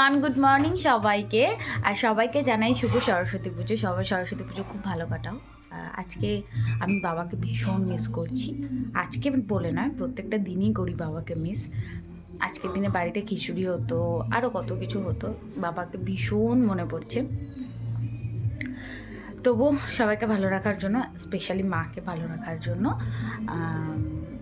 Everyone, good morning সবাইকে। আর সবাইকে জানাই শুভ সরস্বতী পুজো। সবাই সরস্বতী পুজো খুব ভালো কাটাও। আজকে আমি বাবাকে ভীষণ মিস করছি। আজকে বলে নয়, প্রত্যেকটা দিনই করি বাবাকে মিস। আজকের দিনে বাড়িতে খিচুড়ি হতো, আরও কত কিছু হতো। বাবাকে ভীষণ মনে পড়ছে। তবু সবাইকে ভালো রাখার জন্য, স্পেশালি মাকে ভালো রাখার জন্য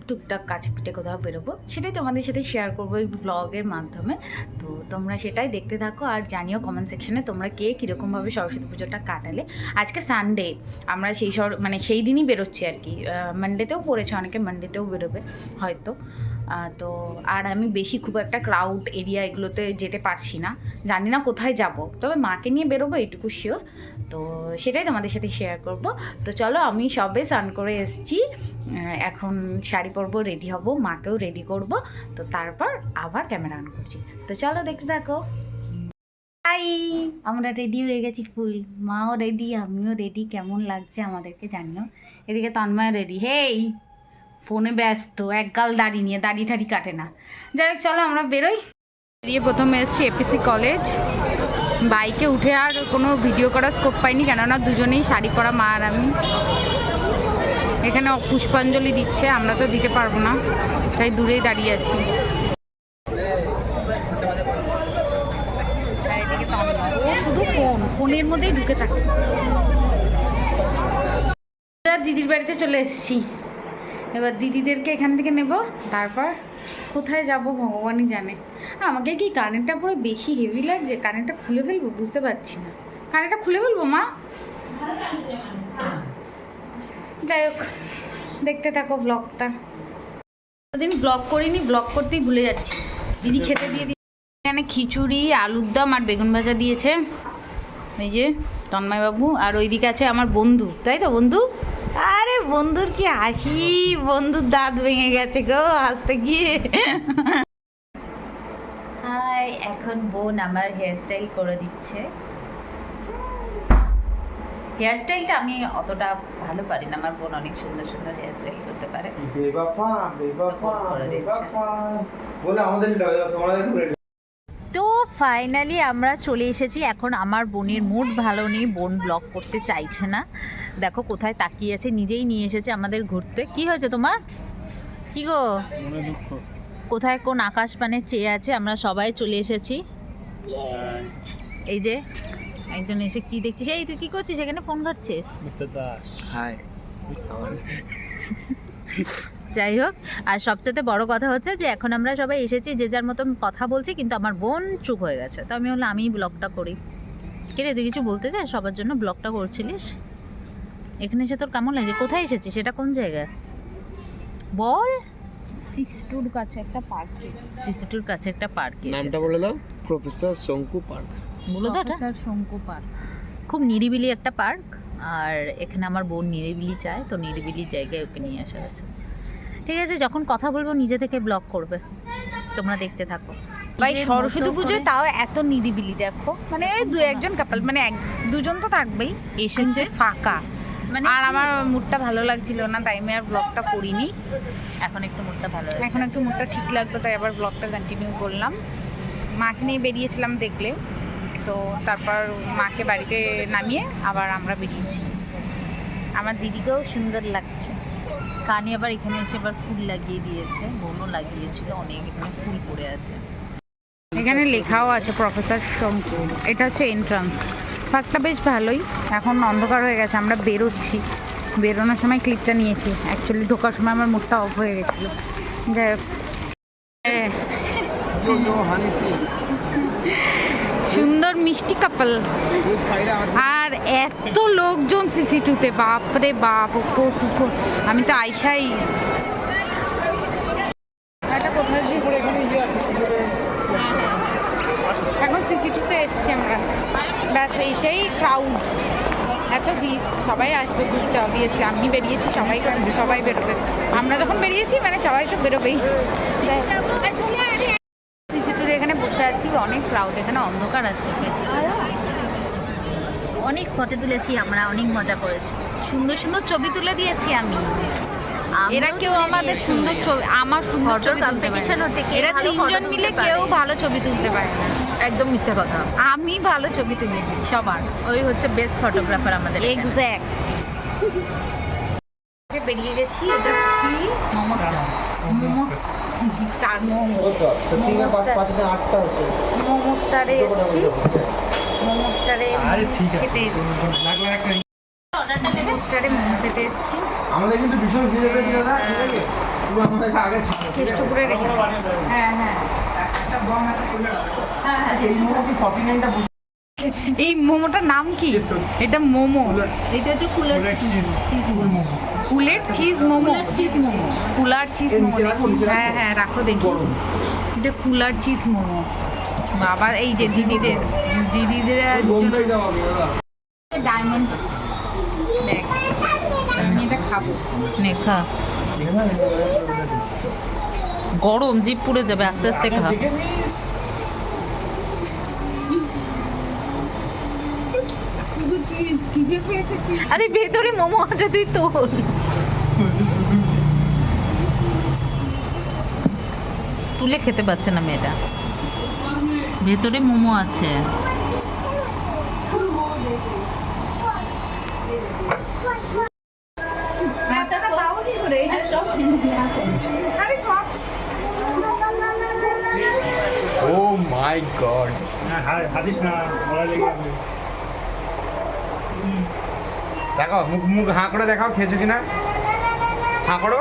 টুকটাক কাছে পিঠে কোথাও বেরোবো, সেটাই তোমাদের সাথে শেয়ার করবো এই ব্লগের মাধ্যমে। তো তোমরা সেটাই দেখতে থাকো আর জানিও কমেন্ট সেকশনে তোমরা কে কীরকমভাবে সরস্বতী পুজোটা কাটালে। আজকে সানডে, আমরা সেই দিনই বেরোচ্ছি আর কি। মানডেতেও পড়েছে, অনেকে মানডেতেও বেরোবে হয়তো। তো আর আমি বেশি খুব একটা ক্রাউড এরিয়া এগুলোতে যেতে পারছি না, জানি না কোথায় যাব, তবে মাকে নিয়ে বেরোবো এইটুকু শিওর। তো সেটাই তোমাদের সাথে শেয়ার করব। তো চলো, আমি সবে স্নান করে এসেছি, এখন শাড়ি পরবো, রেডি হব, মাকেও রেডি করব। তো তারপর আবার ক্যামেরা অন করছি। তো চলো দেখতে থাকো। হাই, আমরা রেডি হয়ে গেছি ফুল, মাও রেডি, আমিও রেডি। কেমন লাগছে আমাদেরকে জানিও। এদিকে তন্ময় রেডি। হেই, ফোনে ব্যস্ত, একগাল দাড়ি নিয়ে, দাড়ি ঠাড়ি কাটে না। যাই হোক, চলো আমরা বেরোই। দিয়ে প্রথমে এসেছি এপিসি কলেজ। বাইকে উঠে আর কোনো ভিডিও করার স্কোপ পাইনি, কেননা দুজনেই শাড়ি পরা, মা আর আমি। এখানে পুষ্পাঞ্জলি দিচ্ছে, আমরা তো দিতে পারবো না, তাই দূরেই দাঁড়িয়ে আছি। ও শুধু ফোনের মধ্যেই ঢুকে থাকে। দিদির বাড়িতে চলে এসেছি, এবার দিদিদেরকে এখান থেকে নেব, তারপর কোথায় যাব ভগবানই জানে। আমাকে কি কানেরটা পুরো বেশি হেভি লাগছে, কানেরটা খুলে ফেলবো, বুঝতে পারছি না। কানেরটা খুলে ফেলবো মা? যাই হোক, দেখতে থাকো ব্লগটা। দিন ব্লগ করিনি, ব্লগ করতেই ভুলে যাচ্ছি। দিদি খেতে দিয়ে দিই। এখানে খিচুড়ি, আলুর দম আর বেগুন ভাজা দিয়েছে এই যে তন্ময়বাবু। আর ওইদিকে আছে আমার বন্ধু, তাই তো বন্ধু? আরে বন্ধুর কি হাসি, বন্ধুর দাঁত ভেঙে গেছে গো হাসতে গিয়ে। হাই, এখন বোন আমার হেয়ারস্টাইল করে দিচ্ছে। হেয়ারস্টাইলটা আমি অতটা ভালো পারি না, আমার বোন অনেক সুন্দর সুন্দর হেয়ারস্টাইল করতে পারে। তো ফাইনালি আমরা চলে এসেছি। এখন আমার বোনের মুড ভালো নেই, বোন ব্লগ করতে চাইছে না। দেখো কোথায় তাকিয়ে আছে, নিজেই নিয়ে এসেছে আমাদের ঘুরতে। কি হয়েছে তোমার? কি গো, কোথায় কোন আকাশ পানে চেয়ে আছে। আমরা সবাই চলে এসেছি। এই যে একজন এসে কি দেখছিস? এই তুই কি করছিস এখানে, ফোন ঘাটছিস? Mister Das, hi. যাই হোক, আর সবচেয়ে বড় কথা হচ্ছে যে এখন আমরা সবাই এসেছি, যে যার মতন কথা বলছি, কিন্তু আমার বোন চুপ হয়ে গেছে। তো আমি হলো আমিই ব্লগটা করি। কে রে, তুই কিছু বলতে চাই? সবার জন্য ব্লগটা করছিলিস। এখানে এসে তোর কেমন লাগছে? কোথায় এসেছিস? এটা কোন জায়গায় বল? সিস্টুর কাছে একটা পার্ক। সিস্টুর কাছে একটা পার্ক। নামটা বলে দাও। প্রফেসর শঙ্কু পার্ক। বলে দাও। প্রফেসর শঙ্কু পার্ক খুব নিরিবিলি একটা পার্ক। আর এখানে আমার বোন নিরিবিলি চায়, তো নিরিবিলি জায়গায় ওকে নিয়ে আসা হয়েছে। ঠিক আছে, যখন কথা বলবো নিজে থেকে ব্লগ করবে, তোমরা দেখতে থাকো। ভাই সরস্বতী পুজোয় তাও এত নিরিবিলি, দেখো মানে দু একজন কাপল, মানে দুজন তো থাকবেই, এসেছে ফাঁকা। মানে আর আমার মুডটা ভালো লাগছিল না, তাই আমি আর ব্লগটা করিনি। এখন একটু মুডটা ভালো আছে, এখন একটু মুডটা ঠিক লাগতো, তাই আবার ব্লগটা কন্টিনিউ করলাম। মাকে নিয়ে বেরিয়েছিলাম দেখলে, তো তারপর মাকে বাড়িতে নামিয়ে আবার আমরা বেরিয়েছি। আমার দিদিকেও সুন্দর লাগছে। কানে আবার এখানে এসে আবার ফুল লাগিয়ে দিয়েছে, বোনও লাগিয়েছিল অনেক, এখানে ফুল পড়ে আছে। এখানে লেখাও আছে প্রফেসর শঙ্কু। এটা হচ্ছে এন্ট্রান্স। পার্কটা বেশ ভালোই। এখন অন্ধকার হয়ে গেছে, আমরা বেরোচ্ছি। বেরোনোর সময় ক্লিপটা নিয়েছি, অ্যাকচুয়ালি ঢোকার সময় আমার মুডটা অফ হয়ে গেছিলো। যাই হোক, সুন্দর মিষ্টি কাপল। আর এত লোকজন সিসি2তে, বাপরে বাপ। আমি তো আইসাই এখন সিসি2তে এসছি আমরা, ব্যাস এই ক্রাউড, এত ভিড়। সবাই আসবে ঘুরতে, অবভিয়াসলি। আমি বেরিয়েছি, সবাই বেরোবে। আমরা যখন বেরিয়েছি মানে সবাই তো বেরোবেই। সিসি2 এখানে বসে আছি, অনেক ক্রাউড, এখানে অন্ধকার আসছে। অনেক ফটো তুলেছি আমরা, অনেক মজা করেছি, সুন্দর সুন্দর ছবি তুলে দিয়েছি আমি। এরা কেউ আমাদের সুন্দর ছবি, আমার সুন্দর ছবি কম্পিটিশন হচ্ছে, এরা তিনজন মিলে কেউ ভালো ছবি তুলতে পারে না। একদম মিথ্যা কথা। আমি ভালো ছবি তুলে দিই সবার। ওই হচ্ছে বেস্ট ফটোগ্রাফার আমাদের এখানে। এক্স্যাক্ট। বেরিয়ে গেছি। এটা কি? মোমো মোমো স্টার মোমো। তিনটা পাঁচটা আটটা হচ্ছে। মোমো স্টারে এসেছি। মোমো স্টারে খেতে এসেছি। মোমো স্টারে মোমো খেতে এসেছি। আমাদের কিন্তু ভীষণ ভিড় হয়েছিল না, ঠিক আছে? পুরো আমাদের আগে ছিল। কেষ্টপুরে রেখে। হ্যাঁ হ্যাঁ একটা বম একটা চলে গেল। হ্যাঁ হ্যাঁ। এই মোমো কি 49টা? এই মোমোটার নাম কি? এটা মোমো। এটা হচ্ছে কুলার চিজ মোমো। কুলেট চিজ মোমো। চিজ মোমো। কুলার চিজ মোমো। নিচে রাখো, নিচে রাখো। হ্যাঁ হ্যাঁ রাখো দেখি। এটা কুলার চিজ মোমো। বাবা এই যে দিদিদের বোমটাই দাও আগে দাদা। ডায়মন্ড দেখ আমি এটা খাবো। নেখা গরম, জিভ পুড়ে যাবে, আস্তে আস্তে খা। আরে ভেতরে মোমো আছে, তুই তোল। তুলে খেতে পারছে না মেয়েটা। ভেতরে মোমো আছে। ও মাই গড। হাসিস না, গলা লেগে যাবে। দেখাও মুখ মুখ হাঁ করে দেখাও, খেয়েছো কিনা হাঁ করো।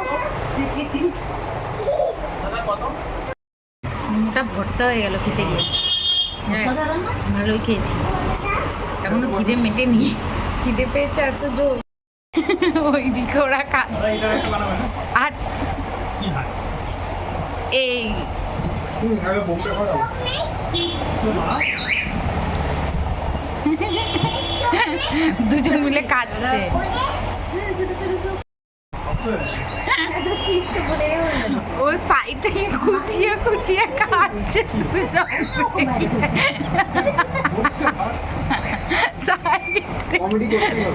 মোমোটা ভর্তা হয়ে গেল খেতে গিয়ে। ভালোই খেয়েছি। এখনো খিদে মেটেনি। খিদে পেয়েছে এত জোর। ওইদিকে ওরা খাচ্ছে। এটা একটা বানাবে না? আর কি হয়? এই আগে বোমটা খাও। দুজন মিলে কাটছে। ও সাইড থেকে কুচিয়ে কুচিয়ে খাচ্ছে দুজন কমেডি করতে হবে।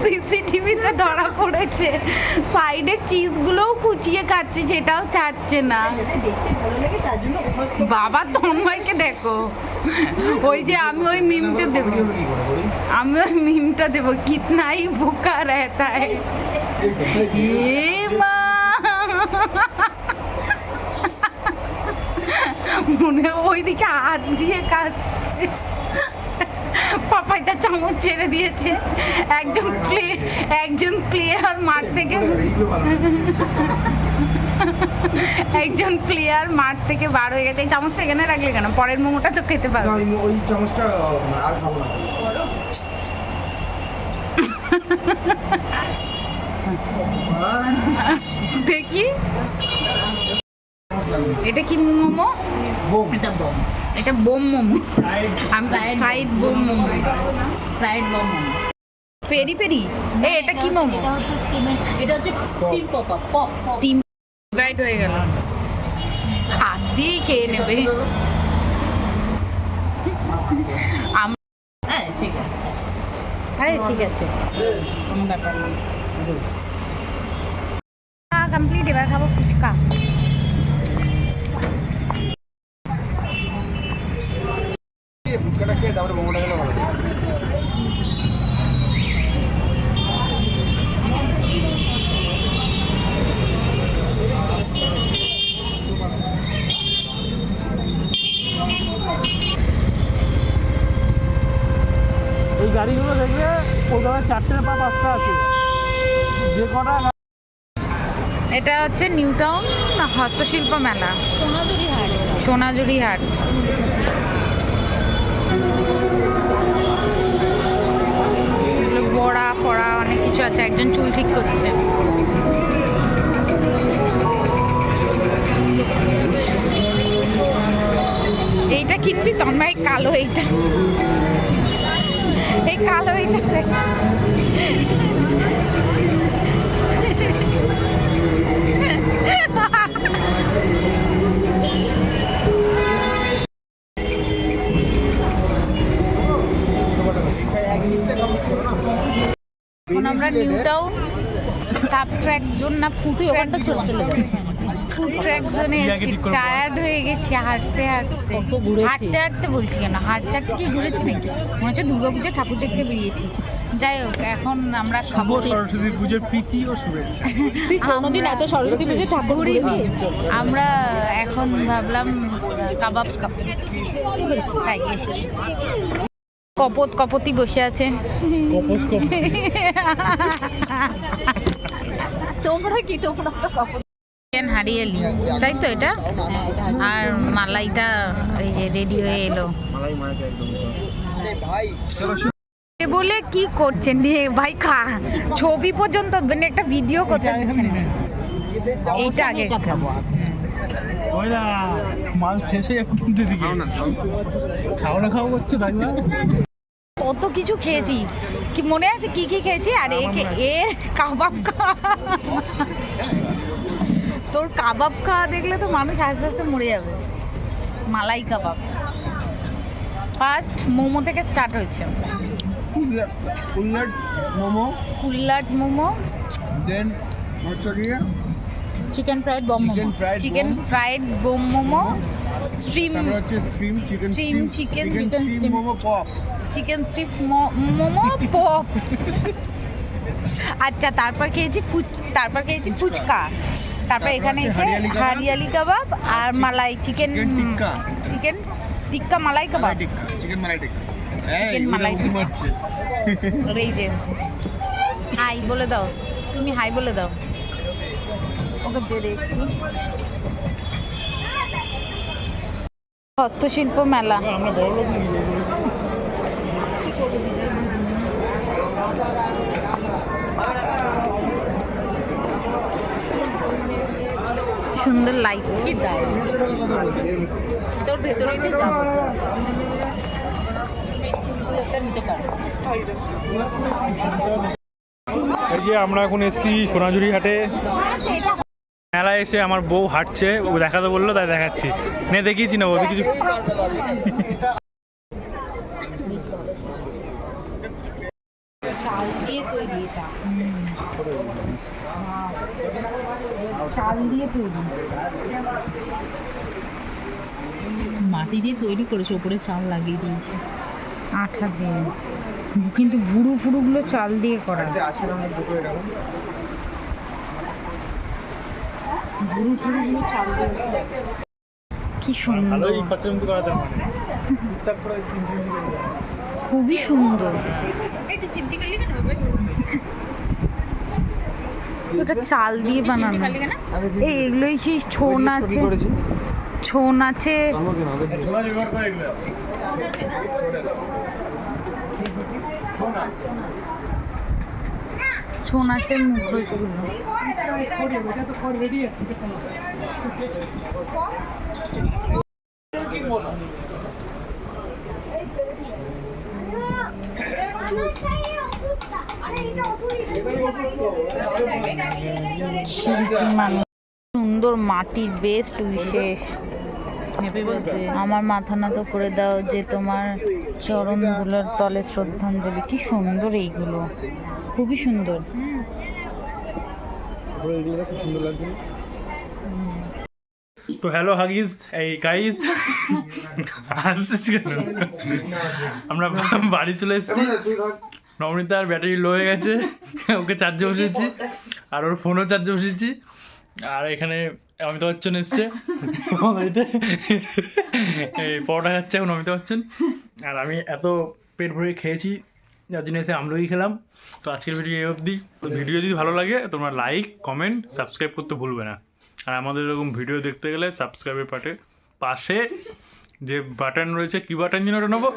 সিসিটিভিতে ধরা পড়েছে। সাইডে চিজগুলোও কুচিয়ে খাচ্ছে, যেটাও ছাড়ছে না। বাবা তন্ময়কে দেখো, ওই যে আমি ওই মিমটা দেবো, আমি ওই মিমটা দেবো, কিতনা হি ভুকা রেহতা হ্যায়। এ মা, মনে হয় ওইদিকে হাত দিয়ে কাটছে। পাপাইটা চামচ ছেড়ে দিয়েছে। একজন প্লেয়ার মাঠ থেকে মাঠ থেকে বার হয়ে গেছে। এই চামচটা এখানে রাখলে কেন? পরের মোমোটা তো খেতে পারবে। ওই চামচটা আর খাবো না। দেখি এটা কি মোমো? বোম। এটা বম। এটা বোম মোমো। আমি fried bomb momo. Fried bomb momo. Peri peri. এটা কি মোমো? এটা হচ্ছে স্টিমের, এটা হচ্ছে steam pop up. Pop steam fried হয়ে গেল। হাত দিয়েই খেয়ে নেবে। হ্যাঁ ঠিক আছে। আরে ঠিক আছে, কোনো ব্যাপার না। কমপ্লিট। এবার খাবো ফুচকা। ফুচকাটা খেয়ে তারপরে মোমোটা খেলে ভালো। এই গাড়িগুলো দেখবে কলকাতায় 4টে বা 5টা আছে, যে কটা এটা হচ্ছে নিউ টাউন হস্তশিল্প মেলা, সোনাঝুরি হাট। সোনাঝুরি হাট। এগুলো বড়া ফড়া অনেক কিছু আছে। একজন চুল ঠিক করছে। এইটা কিনবি তন্ময়? কালো এইটা, এই কালো এইটা দেখ। এখন আমরা new town sub track zone না ফুড ট্র্যাক ওখানটা চলে যাবে। ফুড ট্র্যাক জোনে এসেছি, টায়ার্ড হয়ে গেছি হাঁটতে হাঁটতে। কত ঘুরেছি। হাঁটতে হাঁটতে বলছি কেন, হাঁটতে হাঁটতে কি ঘুরেছি নাকি? মনে হচ্ছে দুর্গাপুজোর ঠাকুর দেখতে বেরিয়েছি। যাই হোক, এখন আমরা শুভ সরস্বতী পুজোর প্রীতি ও শুভেচ্ছা। তুই কোনোদিন এত সরস্বতী পুজো ঠাকুর ঘুরিনি। আমরা এখন ভাবলাম কাবাব খাই এসেছি। কপতি বসে আছে। কপত কপত। তোমরা কি তোমরা চিকেন হারিয়ালি, তাই তো এটা? আর মালাইটা এই যে রেডি হয়ে এলো। এ বলে কি করছেন রে ভাই? ছবি পর্যন্ত মানে একটা ভিডিও করতে দিচ্ছেন না। এইটা আগে খাবো। ওই না মাল শেষে এখন দিকে খাও না খাও করছে তাই না? কত কিছু খেয়েছি, কি মনে আছে কি কি খেয়েছি? আর এর কাবাব তোর কাবাব খাওয়া দেখলে তো মানুষ আস্তে আস্তে মরে যাবে। মালাই কাবাব ফার্স্ট মোমো থেকে স্টার্ট হয়েছে। উল্লাট মোমো, কুল্লাট মোমো, দেন হচ্ছে গিয়ে chicken fried bomb chicken fried, chicken fried bomb momo, stream তারপর হচ্ছে stream chicken, steam chicken, stream momo pop, chicken steam momo pop. আচ্ছা, তারপর খেয়েছি ফুচকা, তারপর এখানে এসে হারিয়ালি কাবাব আর malai chicken tikka malai kabab, chicken malai tikka. Chicken malai tikka. এই যে হাই বলে দাও, তুমি হাই বলে দাও ওকে দে দে একটু। হস্তশিল্প মেলা, আমরা বড় লোক নাকি? সুন্দর লাইট। কি দাও তোর ভেতরেই তো যাবো নিতে পারো। এই যে আমরা এখন এসেছি সোনাঝুরি হাটে। মেলায় এসে আমার বউ হাঁটছে, ও দেখাতে বললো তাই দেখাচ্ছি। নে দেখিয়েছি না বৌদি কিছু। চাল দিয়ে তৈরি এটা, চাল দিয়ে তৈরি, মাটি দিয়ে তৈরি করেছে, ওপরে চাল লাগিয়ে দিয়েছে। আঠা দিয়ে, কিন্তু ভুরু ফুরুগুলো চাল দিয়ে করা। ভুরু ফুরুগুলো চাল দিয়ে, কি সুন্দর, ভালোই খরচা কিন্তু করা যায় মানে টুকটাক করে 300 টাকা। খুবই সুন্দর। ওটা চাল দিয়ে বানানো। এই এগুলোই সেই ছৌ নাচে, ছৌ নাচে ছোলা জোগাড় করে এগুলো। ছৌ নাচের মুখোশগুলো। শিল্পী মানুষ, সুন্দর মাটির বেস্ট বিশেষ। আমার মাথা নত করে দাও যে তোমার চরণগুলোর তলে শ্রদ্ধাঞ্জলি। কি সুন্দর এইগুলো, খুবই সুন্দর। তো হ্যালো হাগিস, এই গাইস আমরা বাড়ি চলে এসেছি। নবনীতার ব্যাটারি লো হয়ে গেছে, ওকে চার্জে বসিয়েছি, আর ওর ফোনও চার্জে বসিয়েছি। আর এখানে অমিতাভ বচ্চন এসছে, এই পরোটা খাচ্ছে এখন অমিতাভ বচ্চন। আর আমি এত পেট ভরে খেয়েছি যার জন্য এসে আমলকি খেলাম। তো আজকের ভিডিও এই অবধি। তো ভিডিও যদি ভালো লাগে তোমরা লাইক, কমেন্ট, সাবস্ক্রাইব করতে ভুলবে না। আর আমাদের এরকম ভিডিও দেখতে গেলে সাবস্ক্রাইবের পাশে যে বাটন রয়েছে, কি বাটন যেন ওটা নেবো,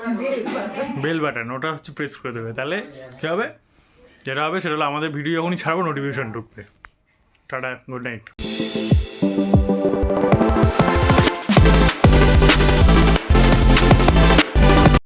বেল বাটন, ওটা হচ্ছে প্রেস করে দেবে। তাহলে কী হবে, যেটা হবে সেটা হলো আমাদের ভিডিও যখনই ছাড়বো নোটিফিকেশন ঢুকবে। Tata, good night.